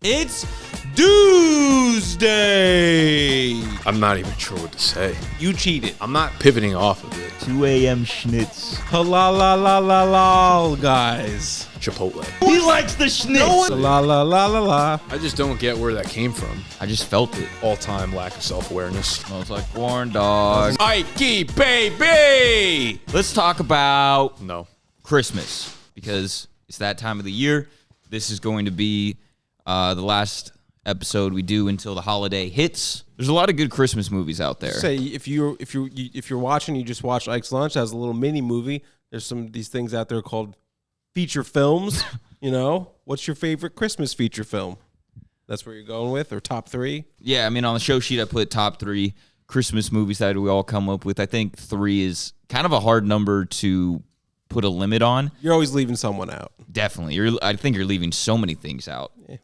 It's Tuesday. I'm not even sure what to say. You cheated. I'm not pivoting off of it. 2 a.m. schnitz. La la la la la, guys. Chipotle. He likes the schnitz. La la la la la. I just don't get where that came from. I just felt it. All-time lack of self-awareness. Smells like corn dog. Eich, baby. Let's talk about No. Christmas because it's that time of the year. This is going to be the last episode we do until the holiday hits. There's a lot of good Christmas movies out there. Say if you're watching, you just watch Ike's Lunch. It has a little mini movie. There's some of these things out there called feature films. You know, what's your favorite Christmas feature film? That's where you're going with, or top three? Yeah, I mean, on the show sheet, I put top 3 Christmas movies that we all come up with. I think 3 is kind of a hard number to put a limit on. You're always leaving someone out. Definitely. I think you're leaving so many things out. Yeah.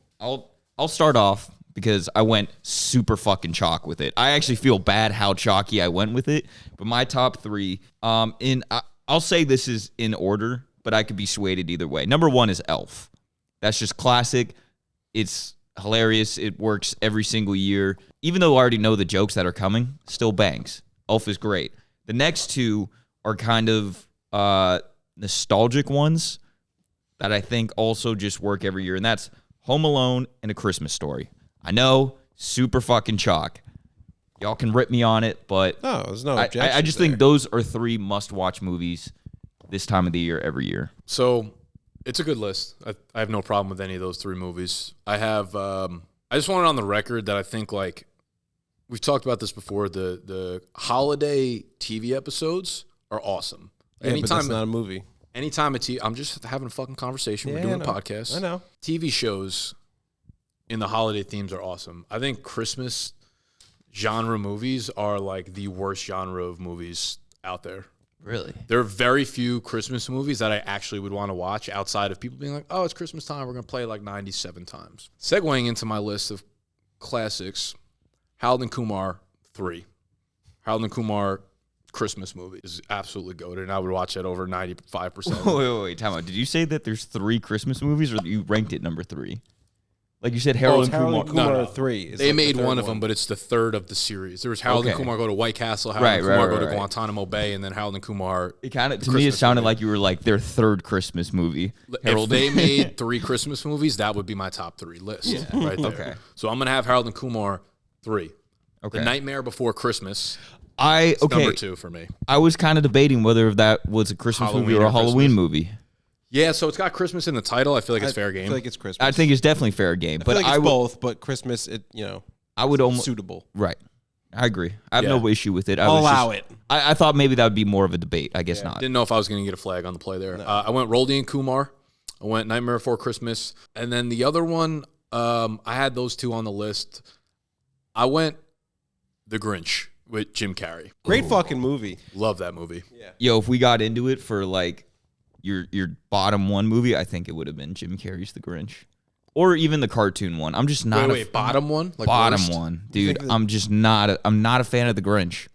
I'll start off because I went super fucking chalk with it. I actually feel bad how chalky I went with it. But my top 3, I'll say this is in order, but I could be swayed either way. Number 1 is Elf. That's just classic. It's hilarious. It works every single year. Even though I already know the jokes that are coming, still bangs. Elf is great. The next 2 are kind of nostalgic ones that I think also just work every year, and that's Home Alone and A Christmas Story. I know, super fucking chalk. Y'all can rip me on it, but No, there's no objection. I just think those are 3 must-watch movies this time of the year every year. So it's a good list. I have no problem with any of those 3 movies. I have. I just want it on the record that I think, like, we've talked about this before. The holiday TV episodes are awesome. Yeah, but that's not a movie. Anytime I'm just having a fucking conversation. We're doing a podcast. I know. TV shows in the holiday themes are awesome. I think Christmas genre movies are like the worst genre of movies out there. Really? There are very few Christmas movies that I actually would want to watch outside of people being like, oh, it's Christmas time. We're going to play like 97 times. Segueing into my list of classics, Harold and Kumar 3. Harold and Kumar Christmas movie is absolutely goated, and I would watch it over 95%. Wait, time out. Did you say that there's 3 Christmas movies, or you ranked it number 3? Like you said, Harold and Kumar. No. 3. They made one of them, but it's the 3rd of the series. There was Harold and Kumar go to White Castle, Harold and Kumar go to Guantanamo Bay, and then Harold and Kumar. It kind of to me, it sounded like you were like their 3rd Christmas movie. If they made 3 Christmas movies, that would be my top 3 list right there. Okay. So I'm gonna have Harold and Kumar 3. Okay. The Nightmare Before Christmas. Number 2 for me. I was kind of debating whether that was a Christmas movie or a Halloween movie. Yeah, so it's got Christmas in the title. I feel like it's fair game. I feel like it's Christmas. I think it's definitely fair game, I feel like it's both, but Christmas, I would almost suitable. Right. I agree. I have no issue with it. I'll allow it. I thought maybe that would be more of a debate. I guess not. Didn't know if I was going to get a flag on the play there. No. I went Roldy and Kumar. I went Nightmare Before Christmas. And then the other one, I had those 2 on the list. I went The Grinch with Jim Carrey. Great fucking movie. Love that movie. Yeah. Yo, if we got into it for like your bottom 1 movie, I think it would have been Jim Carrey's The Grinch, or even the cartoon one. I'm just not bottom one, like bottom worst? one, dude. I'm just not. I'm not a fan of The Grinch.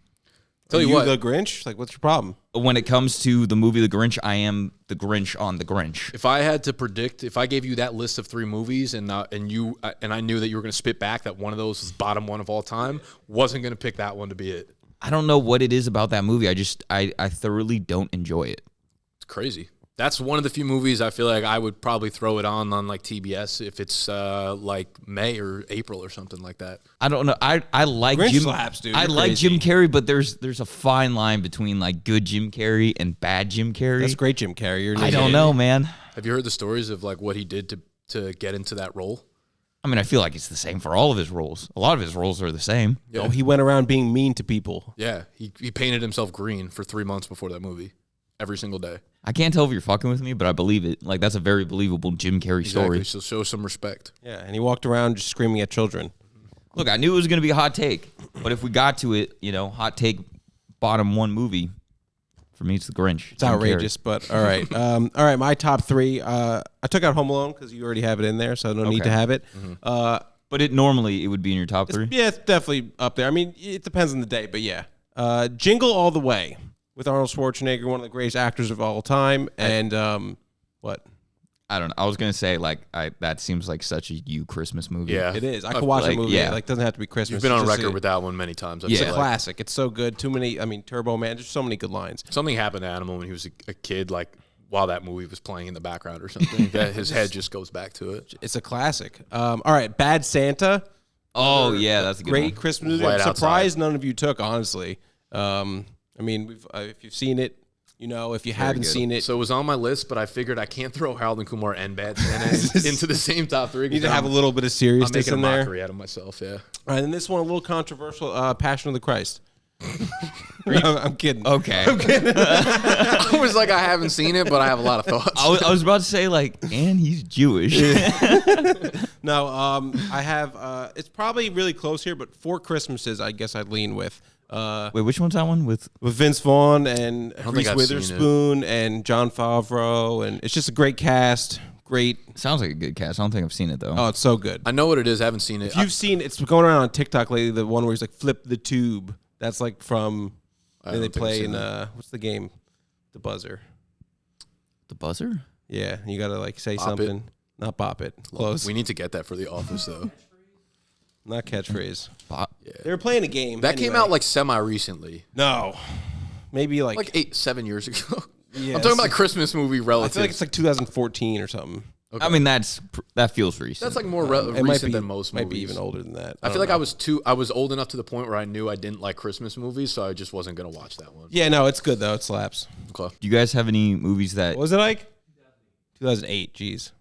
Tell you what, The Grinch. Like, what's your problem? When it comes to the movie The Grinch, I am the Grinch on The Grinch. if I had to predict, if I gave you that list of 3 movies and I knew that you were going to spit back that one of those was bottom 1 of all time, wasn't going to pick that one to be it. I don't know what it is about that movie. I thoroughly don't enjoy it. It's crazy. That's one of the few movies I feel like I would probably throw it on like TBS if it's like May or April or something like that. I don't know. I like Grinch Jim. slaps, dude. I You're like crazy. Jim Carrey, but there's a fine line between like good Jim Carrey and bad Jim Carrey. That's great, Jim Carrey. You're an I idiot. don't know, man. Have you heard the stories of like what he did to get into that role? I mean, I feel like it's the same for all of his roles. A lot of his roles are the same. Yeah. Oh, he went around being mean to people. Yeah, he painted himself green for 3 months before that movie, every single day. I can't tell if you're fucking with me, but I believe it. Like, that's a very believable Jim Carrey story. Exactly. So show some respect. Yeah, and he walked around just screaming at children. Look, I knew it was going to be a hot take, but if we got to it, hot take bottom 1 movie, for me, it's The Grinch. It's outrageous, but all right. All right, my top 3. I took out Home Alone because you already have it in there, so I don't need to have it. But it would be in your top 3. Yeah, it's definitely up there. I mean, it depends on the day, but yeah. Jingle All the Way with Arnold Schwarzenegger, one of the greatest actors of all time. And what? I don't know. I was gonna say like that seems like such a you Christmas movie. Yeah. It is. I could watch a movie. yeah. Like, doesn't have to be Christmas. You've been on It's just record with that one many times. I'd It's say, a like, classic. It's so good. Too many. I mean, Turbo Man. There's so many good lines. something happened to Animal when he was a kid, like while that movie was playing in the background or something. That his head just goes back to it. It's a classic. All right, Bad Santa. Oh yeah, that's a good Great one. Christmas movie. Right I'm surprised outside. none of you took. Honestly, I mean, if you've seen it, you know. If you haven't good. seen it, So it was on my list, but I figured I can't throw Harold and Kumar and Bad Santa into the same top three. you need to have a little bit of seriousness I'm making a in there. mockery out of myself. Yeah. All right, and this one a little controversial. Passion of the Christ. I'm kidding. Okay. I was like, I haven't seen it, but I have a lot of thoughts. I was about to say like, and he's Jewish. No, I have. It's probably really close here, but Four Christmases. I guess I'd lean with. Wait, which one's that one with? With Vince Vaughn and don't Reese think I've seen Witherspoon and Jon Favreau, and it's just a great cast. Great. Sounds like a good cast. I don't think I've seen it though. Oh, it's so good. I know what it is. I haven't seen it. If you've seen, it's going around on TikTok lately. The one where he's like flip the tube. That's like from. I They don't think I've play seen in that. what's the game? The buzzer. The buzzer? Yeah, you gotta like say Bop it. something. Not bop it. Close. We need to get that for the office, though. Not catchphrase. Bo- They were playing a game. That came anyway. out like semi-recently, no, maybe like, like 7 years ago. Yeah, I'm talking about a Christmas movie I relative. feel like it's like 2014 or something. I mean, that feels recent. That's like more It recent than most might movies. be even older than that. I feel don't like know. I was old enough to the point where I knew I didn't like Christmas movies, so I just wasn't gonna watch that one. Yeah, no, it's good though. It slaps. Okay. Do you guys have any movies that? What was it like? 2008. Jeez.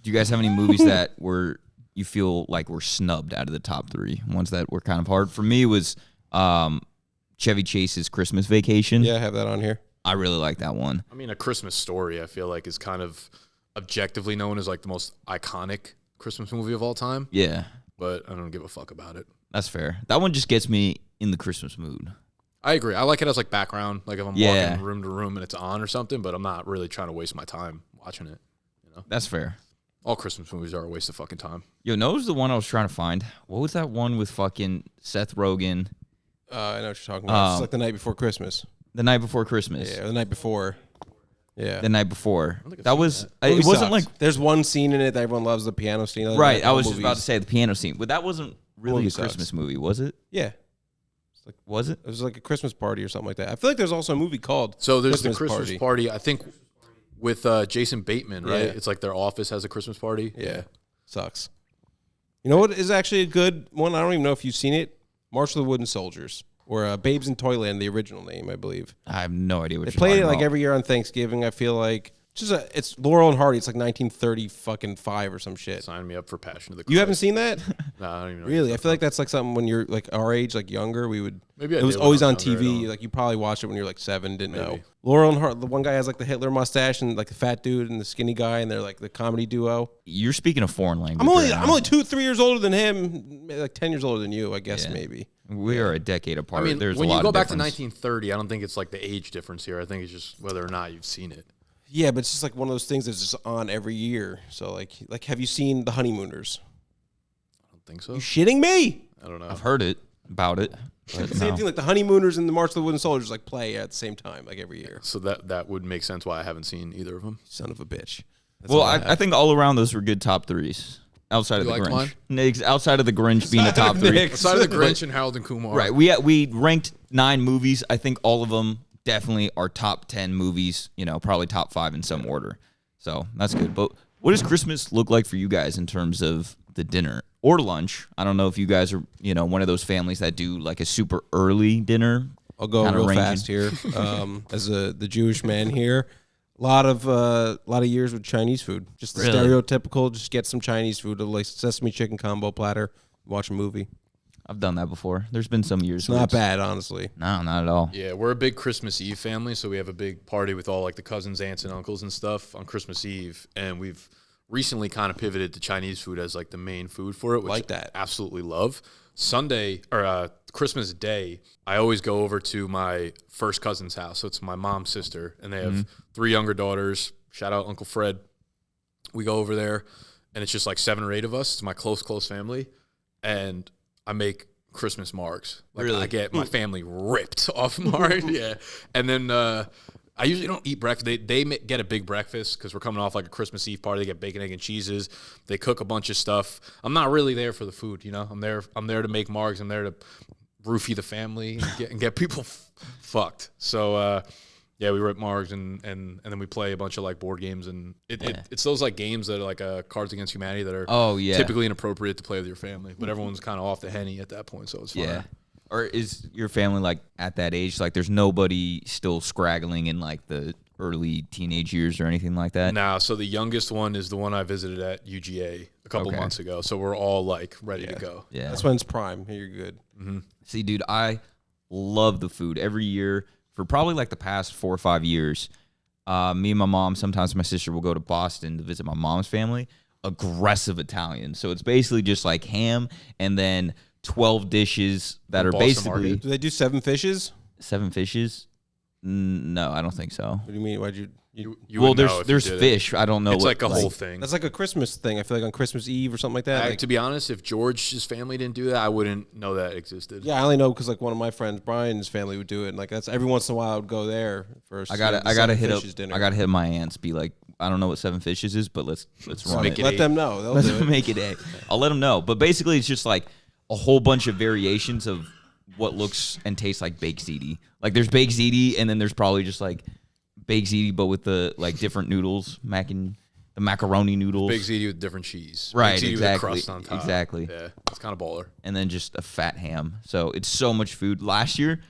Do you guys have any movies that were you feel like were snubbed out of the top three? Ones that were kind of hard for me was Chevy Chase's Christmas Vacation. Yeah, I have that on here. I really like that one. I mean, A Christmas Story, I feel like, is kind of objectively known as like the most iconic Christmas movie of all time, Yeah, but I don't give a fuck about it. that's fair. That one just gets me in the Christmas mood. I agree. I like it as like background, like if I'm Yeah. walking room to room and it's on or something, but I'm not really trying to waste my time watching it. That's fair. All Christmas movies are a waste of fucking time. Yo, no, was the one I was trying to find. What was that one with fucking Seth Rogen? I know what you're talking about. It's like the night before Christmas. The Night Before Christmas. Yeah, the night before. Yeah. The night before. think I've That seen was. that. It Movie wasn't sucks. like There's one scene in it that everyone loves, the piano scene. Other than right. that, I all was just about to movies- say the piano scene, but that wasn't really Movie a sucks. Christmas movie, was it? Yeah. Was it? It was like a Christmas party or something like that. I feel like there's also a movie called So there's the Christmas party, I think, with Jason Bateman, right? Yeah. It's like their office has a Christmas party. Yeah. Sucks. You know what is actually a good one? I don't even know if you've seen it. March of the Wooden Soldiers. Or Babes in Toyland, the original name, I believe. I have no idea what They you're play talking it like about. every year on Thanksgiving, I feel like. It's Laurel and Hardy. It's like 1935 or some shit. Sign me up for Passion of the Christ. You haven't seen that? No, I don't even know. Really? I feel like that's like something when you're like our age, like younger, we would. Maybe I it was did when always I on was younger, I TV. don't- Like you probably watched it when you were like 7, didn't know. Maybe. Laurel and Hardy, the one guy has like the Hitler mustache and like the fat dude and the skinny guy, and they're like the comedy duo. You're speaking a foreign language. I'm only right I'm now. only 2-3 years older than him, maybe like 10 years older than you, I guess Yeah. maybe. We are a decade apart. I mean, There's when a lot you go of back to difference. 1930, I don't think it's like the age difference here. I think it's just whether or not you've seen it. Yeah, but it's just like one of those things that's just on every year. So like have you seen The Honeymooners? I don't think so. You shitting me? I don't know. I've heard it about it. But Same no. thing, like The Honeymooners and the March of the Wooden Soldiers like play at the same time, like every year. So that would make sense why I haven't seen either of them. Son of a bitch. That's Well, all I think all around those were good top threes. Outside of You the liked Grinch. mine? Nigs, outside of the Grinch being the top three. Nick. Aside of the Grinch and Harold and Kumar. Right. We ranked 9 movies. I think all of them definitely are top 10 movies, probably top 5 in some order. So that's good. But what does Christmas look like for you guys in terms of the dinner or lunch? I don't know if you guys are, one of those families that do like a super early dinner. I'll go kinda real ranging. fast here. As the Jewish man here, a lot of years with Chinese food. Just the Really? stereotypical. Just get some Chinese food, like sesame chicken combo platter. Watch a movie. I've done that before. There's been some years. It's where not bad, honestly. No, not at all. Yeah, we're a big Christmas Eve family, so we have a big party with all like the cousins, aunts, and uncles and stuff on Christmas Eve, and we've recently kind of pivoted to Chinese food as like the main food for it, which Like that. I absolutely love. Sunday or Christmas Day, I always go over to my first cousin's house. So it's my mom's sister, and they have 3 younger daughters. Shout out Uncle Fred. We go over there, and it's just like 7 or 8 of us. It's my close family, and I make Christmas marks. Like Really? I get my family ripped off marks. Yeah. And then I usually don't eat breakfast. They get a big breakfast because we're coming off like a Christmas Eve party. They get bacon, egg, and cheeses. They cook a bunch of stuff. I'm not really there for the food, you know. I'm there to make margs. I'm there to roofie the family and get people fucked. So yeah, we rip margs and then we play a bunch of like board games, and it's those like games that are like Cards Against Humanity that are typically inappropriate to play with your family, but everyone's kind of off the henny at that point, so it's fun. Yeah. Or is your family like at that age? Like, there's nobody still scraggling in like the early teenage years or anything like that? Nah, so the youngest one is the one I visited at UGA a couple months ago. So we're all like ready to go. Yeah. That's when it's prime. Here, you're good. Mm-hmm. See, dude, I love the food. Every year for probably like the past 4 or 5 years, me and my mom, sometimes my sister will go to Boston to visit my mom's family. Aggressive Italian. So it's basically just like ham and then 12 dishes that are Boston basically market. Do they do 7 fishes? 7 fishes. No, I don't think so. What do you mean? Why'd you Well, there's fish. I don't know. It's what, like a whole thing. That's like a Christmas thing. I feel like on Christmas Eve or something like that. Like, To be honest, if George's family didn't do that, I wouldn't know that existed. yeah, I only know because like one of my friends, Brian's family, would do it. And like that's every once in a while I would go there for. I gotta hit up. dinner. I gotta hit my aunts. Be like, I don't know what 7 fishes is, but let's run make it. it Let 8. them know. They'll Let's do it. make it 8. I'll let them know. But basically, it's just like a whole bunch of variations of what looks and tastes like baked ziti. Like there's baked ziti, and then there's probably just like baked ziti, but with the like different noodles, the macaroni noodles. Big ziti with different cheese. Right, Big ziti exactly. with a crust on top. Exactly. Yeah, it's kind of baller. And then just a fat ham. So it's so much food. Last year,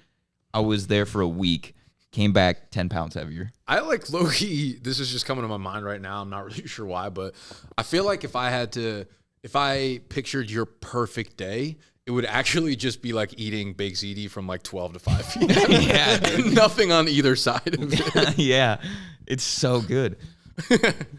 I was there for a week, came back 10 pounds heavier. I like low-key, this is just coming to my mind right now. I'm not really sure why, but I feel like if I pictured your perfect day, it would actually just be like eating baked ziti from like 12 to 5 p.m. Yeah, dude. Nothing on either side of it. Yeah, it's so good.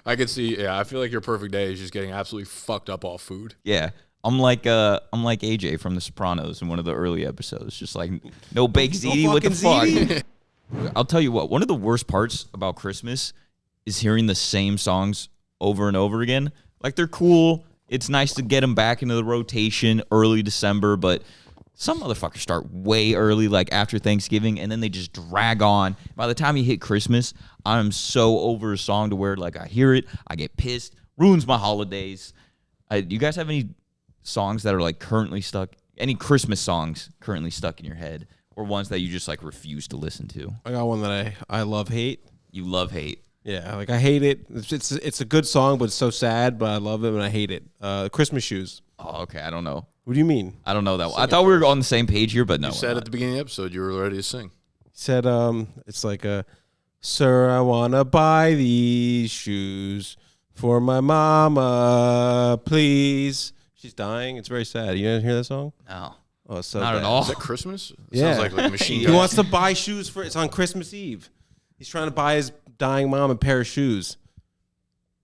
I could see, I feel like your perfect day is just getting absolutely fucked up off food. Yeah. I'm like AJ from The Sopranos in one of the early episodes. Just like, no baked ziti, what the fucking fuck? I'll tell you what, one of the worst parts about Christmas is hearing the same songs over and over again. Like, they're cool. It's nice to get them back into the rotation early December, but some motherfuckers start way early, like after Thanksgiving, and then they just drag on. By the time you hit Christmas, I'm so over a song to where, like, I hear it, I get pissed, ruins my holidays. Do you guys have any songs that are, like, currently stuck, any Christmas songs currently stuck in your head, or ones that you just, like, refuse to listen to? I got one that I love hate. You love hate. Yeah, like I hate it. It's a good song, but it's so sad. But I love it and I hate it. Christmas shoes. Oh, okay. I don't know. What do you mean? I don't know that one. I thought we were on the same page here, but no. You said at the beginning of the episode you were ready to sing. He said it's like sir, I wanna buy these shoes for my mama, please. She's dying. It's very sad. You didn't hear that song? No. Oh, it's so Not bad. at all. Is that Christmas? It Yeah. Sounds like a machine He gun. wants to buy shoes for. It's on Christmas Eve. He's trying to buy his dying mom a pair of shoes.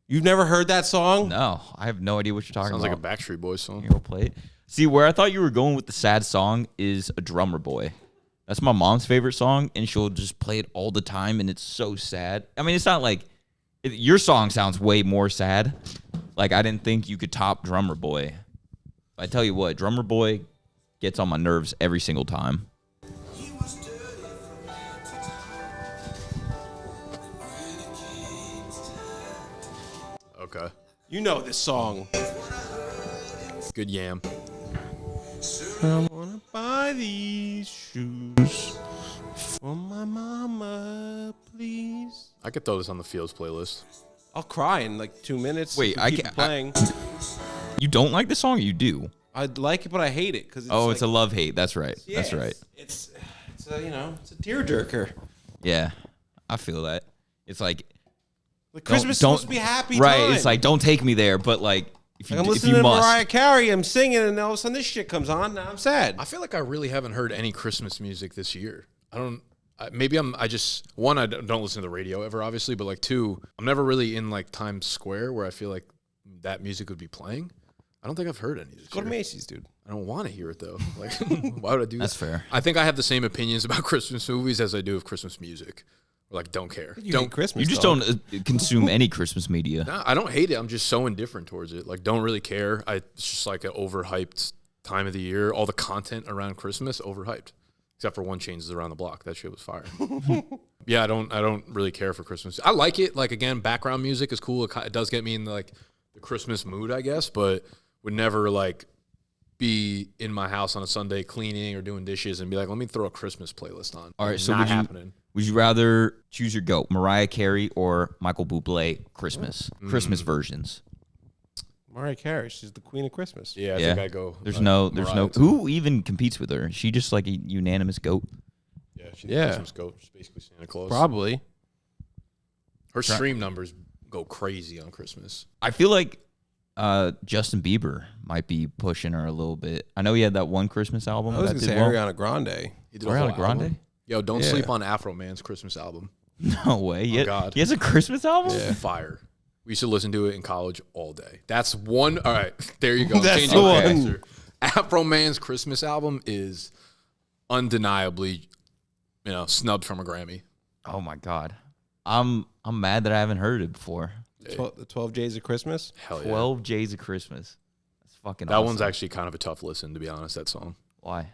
You've never heard that song? No, I have no idea what you're talking Sounds like a about. Backstreet Boys song. Here, we'll play it. See, where I thought you were going with the sad song is A Drummer Boy. That's my mom's favorite song, and she'll just play it all the time, and it's so sad. I mean, it's not like your song sounds way more sad. Like, I didn't think you could top Drummer Boy. I tell you what, Drummer Boy gets on my nerves every single time. Okay. You know this song. Good yam. I wanna buy these shoes for my mama, please. I could throw this on the Fields playlist. I'll cry in like 2 minutes. Wait, if we I keep can't- playing. You don't like this song? Or you do? I like it, but I hate it because It's a love-hate. That's right. yeah, That's right. It's a it's a tearjerker. Yeah, I feel that. It's like, Like Christmas is don't- supposed to be happy, right, time. it's like, don't take me there, but like, if you, Like I'm if listening you to must. Mariah Carey, I'm singing, and all of a sudden this shit comes on. Now I'm sad. I feel like I really haven't heard any Christmas music this year. Maybe I just, one, I don't listen to the radio ever, obviously, but like two, I'm never really in like Times Square where I feel like that music would be playing. I don't think I've heard any this Go to year. Macy's, dude. I don't want to hear it though. Like, why would I do that? That's fair. I think I have the same opinions about Christmas movies as I do of Christmas music. Like, don't care. You don't hate Christmas. You just dog. don't consume any Christmas media. Nah, I don't hate it. I'm just so indifferent towards it. Like, don't really care. It's just like an overhyped time of the year. All the content around Christmas, overhyped. except for one changes around the block. That shit was fire. Yeah, I don't really care for Christmas. I like it. Like, again, background music is cool. It does get me in the Christmas mood, I guess, but would never be in my house on a Sunday cleaning or doing dishes and be like, let me throw a Christmas playlist on. All right, so not happening. Would you rather choose your GOAT, Mariah Carey or Michael Bublé Christmas versions? Mariah Carey, she's the queen of Christmas. Yeah, I think I go. There's no who even competes with her? Is she just like a unanimous GOAT? Yeah, she's the Christmas GOAT. She's basically Santa Claus. Probably. Her stream numbers go crazy on Christmas. I feel like Justin Bieber might be pushing her a little bit. I know he had that one Christmas album. I was going to say Ariana Grande. He did Ariana Grande? Album. Yo, don't sleep on Afro Man's Christmas album. No way. Oh, God. He has a Christmas album? Yeah. Fire. We used to listen to it in college all day. That's one. All right, there you go. That's the one. Afro Man's Christmas album is undeniably, snubbed from a Grammy. Oh my God, I'm mad that I haven't heard it before. The 12 Days of Christmas. Hell yeah. 12 Days of Christmas. That's fucking. That awesome. one's actually kind of a tough listen, to be honest. That song. Why?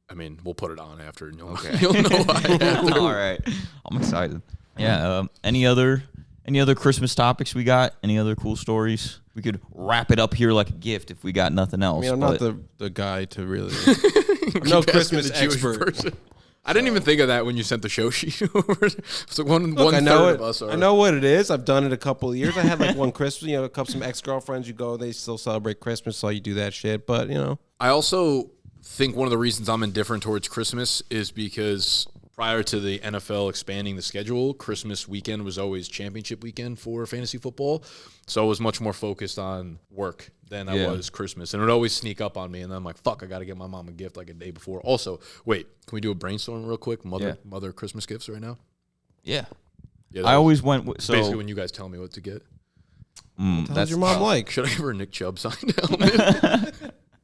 I mean, we'll put it on after, and you'll Okay. you'll know why. All right, I'm excited. Yeah. Any other Christmas topics we got? Any other cool stories? We could wrap it up here like a gift if we got nothing else. I mean, I'm not the guy to really. I'm no Christmas expert. Person. I didn't even think of that when you sent the show sheet over. It's like one I know third it. of us are. I know what it is. I've done it a couple of years. I had one Christmas. Some ex-girlfriends. You go, they still celebrate Christmas, so you do that shit. But I also think one of the reasons I'm indifferent towards Christmas is because prior to the NFL expanding the schedule, Christmas weekend was always championship weekend for fantasy football. So I was much more focused on work than I was Christmas. And it would always sneak up on me. And then I'm like, fuck, I got to get my mom a gift a day before. Also, wait, can we do a brainstorm real quick? Mother Christmas gifts right now? Yeah. I always went with, so basically when you guys tell me what to get. that's your mom like. Should I give her a Nick Chubb signed helmet?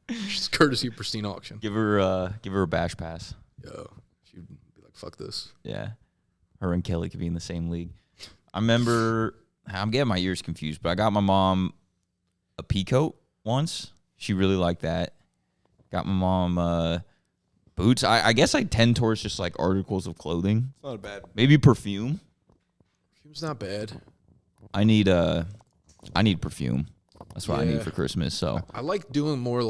Just courtesy of Pristine Auction. give her a bash pass. Yo, she'd be like, fuck this. Yeah. Her and Kelly could be in the same league. I remember, I'm getting my ears confused, but I got my mom a pea coat once. She really liked that. Got my mom boots. I guess I tend towards just articles of clothing. It's not a bad. Maybe perfume. Perfume's not bad. I need perfume. That's what I need for Christmas. So I like doing more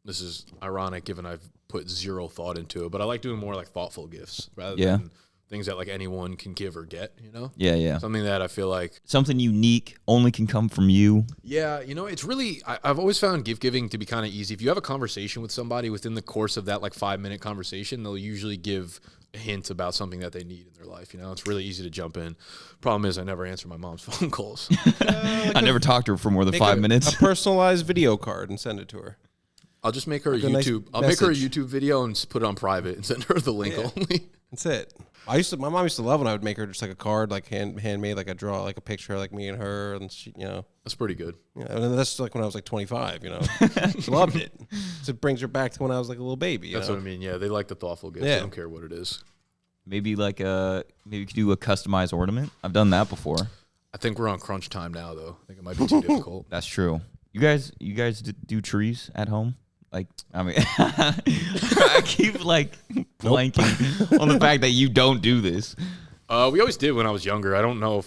this is ironic given I've put zero thought into it, but I like doing more thoughtful gifts rather than things that anyone can give or get, Yeah. Something that I feel like something unique only can come from you. Yeah, it's really I've always found gift giving to be kind of easy. If you have a conversation with somebody within the course of that 5-minute conversation, they'll usually give a hint about something that they need in their life. It's really easy to jump in. Problem is I never answer my mom's phone calls. I never talked to her for more than 5 minutes. A personalized video card and send it to her. I'll just make her a YouTube. I'll make her a YouTube video and just put it on private and send her the link only. That's it. My mom used to love when I would make her just a card, handmade, I draw a picture me and her, and she, That's pretty good. Yeah, and that's when I was 25, She loved it. So it brings her back to when I was a little baby. That's what I mean. Yeah, they like the thoughtful gifts. Yeah. They don't care what it is. Maybe maybe you could do a customized ornament. I've done that before. I think we're on crunch time now, though. I think it might be too difficult. That's true. You guys do trees at home? I keep blanking on the fact that you don't do this. We always did when I was younger. I don't know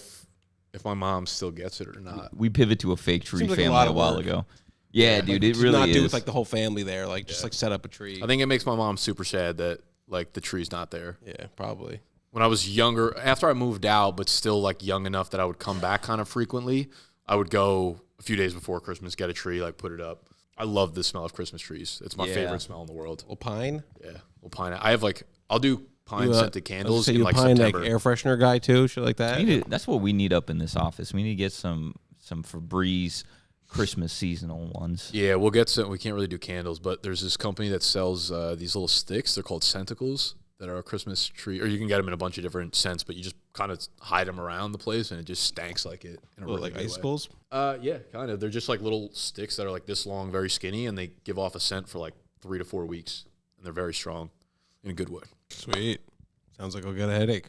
if my mom still gets it or not. We pivot to a fake tree Seems family a lot of while work. ago. Yeah, dude, it really not is. do with the whole family there, just set up a tree. I think it makes my mom super sad that the tree's not there. Yeah, probably. When I was younger, after I moved out, but still young enough that I would come back kind of frequently, I would go a few days before Christmas, get a tree, put it up. I love the smell of Christmas trees. It's my favorite smell in the world. Well, pine. Yeah, well, pine. I have I'll do pine scented candles in you pine September. air freshener guy too, shit like that. That's what we need up in this office. We need to get some Febreze Christmas seasonal ones. Yeah, we'll get some. We can't really do candles, but there's this company that sells these little sticks. They're called Scenticles that are a Christmas tree, or you can get them in a bunch of different scents, but you just kind of hide them around the place, and it just stanks like it in a really good way. Icicles? Yeah, kind of. They're just little sticks that are this long, very skinny, and they give off a scent for 3 to 4 weeks, and they're very strong in a good way. Sweet. Sounds like I'll get a headache.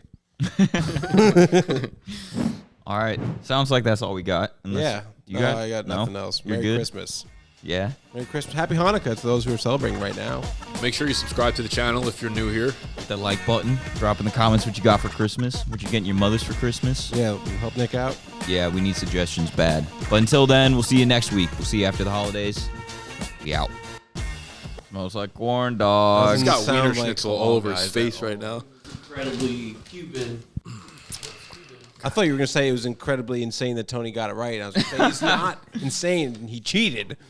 All right. Sounds like that's all we got. Yeah. You got, I got nothing else. Merry Christmas. Yeah. Merry Christmas. Happy Hanukkah to those who are celebrating right now. Make sure you subscribe to the channel if you're new here. Hit that like button. Drop in the comments what you got for Christmas. What you getting your mothers for Christmas. Yeah, help Nick out. Yeah, we need suggestions bad. But until then, we'll see you next week. We'll see you after the holidays. We out. Smells like corn dogs. He's got Sound wiener like schnitzel all all over his guys face at right now. Incredibly Cuban. I thought you were going to say it was incredibly insane that Tony got it right. I was going to say, he's not insane. He cheated.